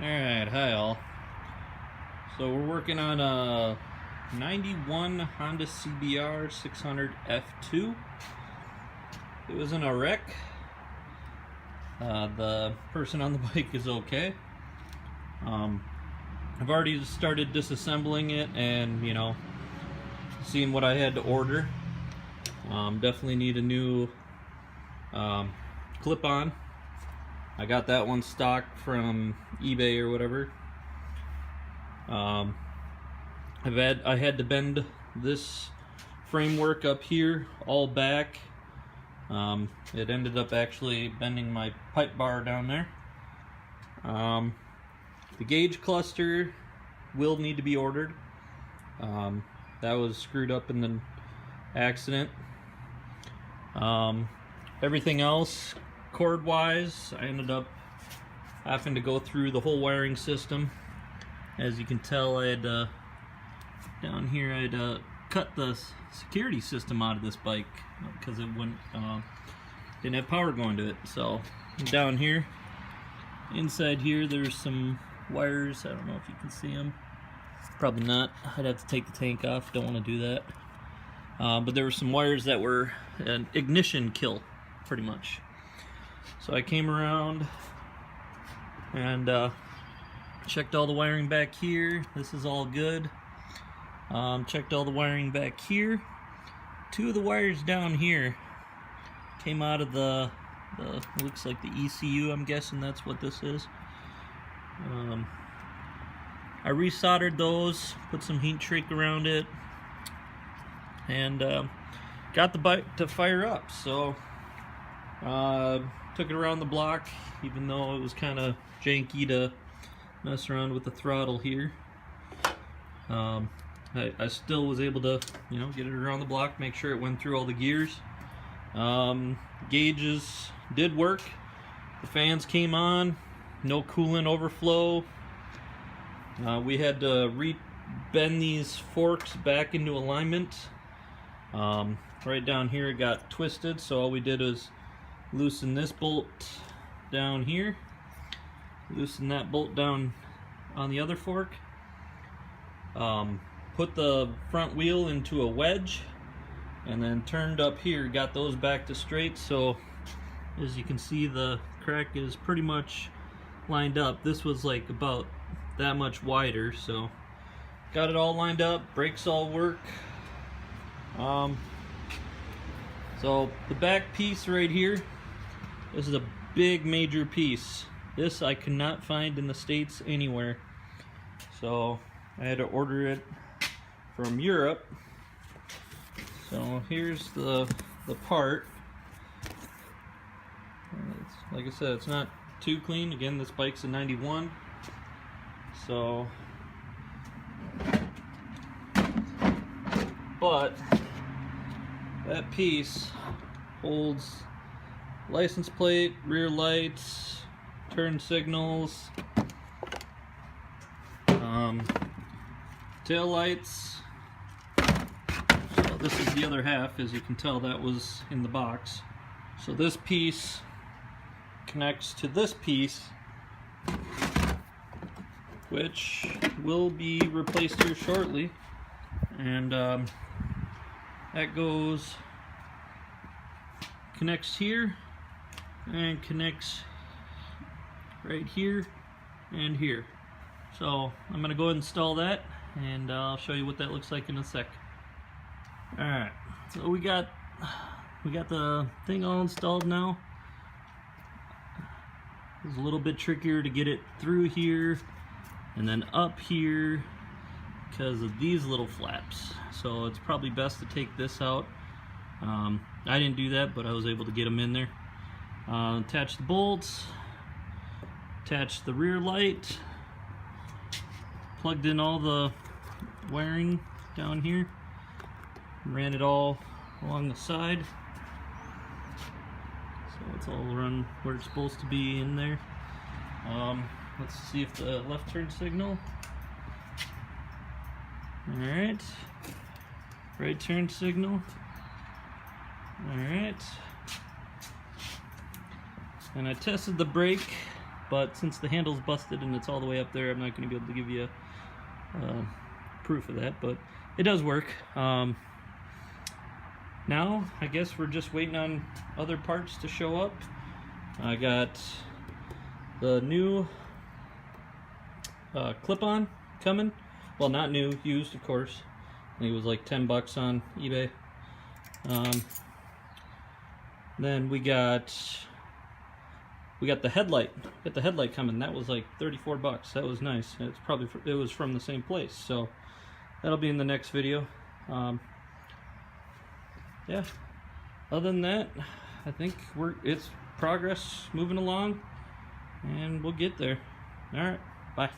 Alright, hi all. So we're working on a 91 Honda CBR 600 F2. It was in a wreck. The person on the bike is okay. I've already started disassembling it and, seeing what I had to order. Definitely need a new clip-on. I got that one stock from eBay or whatever. I had to bend this framework up here all back. It ended up actually bending my pipe bar down there. The gauge cluster will need to be ordered. That was screwed up in the accident. Everything else, cord wise, I ended up having to go through the whole wiring system. As you can tell, I had down here I had cut the security system out of this bike because it didn't have power going to it. So down here, inside here, there's some wires. I don't know if you can see them. Probably not. I'd have to take the tank off. Don't want to do that. But there were some wires that were an ignition kill, pretty much. So I came around and checked all the wiring back here. This is all good. Checked all the wiring back here. Two of the wires down here came out of the looks like the ECU. I'm guessing that's what this is. I resoldered those, put some heat shrink around it, and got the bike to fire up. So took it around the block, even though it was kind of janky to mess around with the throttle here. I still was able to, get it around the block, make sure it went through all the gears. Gauges did work. The fans came on, no coolant overflow. We had to bend these forks back into alignment. Right down here it got twisted, so all we did was loosen this bolt down here, loosen that bolt down on the other fork, put the front wheel into a wedge, and then turned up here, got those back to straight. So as you can see, the crack is pretty much lined up. This was like about that much wider, so got it all lined up. Brakes all work. So the back piece right here, this is a big major piece. This I could not find in the States anywhere, so I had to order it from Europe. So here's the part. Like I said, it's not too clean. Again, this bike's a 91, so but that piece holds license plate, rear lights, turn signals, tail lights. So this is the other half. As you can tell, that was in the box. So this piece connects to this piece, which will be replaced here shortly. And that connects here and connects right here and here. So I'm gonna go ahead and install that, and I'll show you what that looks like in a sec. Alright, so we got the thing all installed now. It's a little bit trickier to get it through here and then up here because of these little flaps. So it's probably best to take this out. I didn't do that, but I was able to get them in there. Attach the bolts, attach the rear light, plugged in all the wiring down here, ran it all along the side. So it's all run where it's supposed to be in there. Let's see if the left turn signal. Alright. Right turn signal. Alright. And I tested the brake but since the handle's busted and it's all the way up there, I'm not going to be able to give you proof of that, but it does work. Now I guess we're just waiting on other parts to show up. I got the new clip-on coming. Well, not new, used of course. I think it was like 10 bucks on eBay. Then we got the headlight. Got the headlight coming. That was like 34 bucks. That was nice. It was from the same place. So that'll be in the next video. Yeah. Other than that, I think it's progress, moving along, and we'll get there. All right. Bye.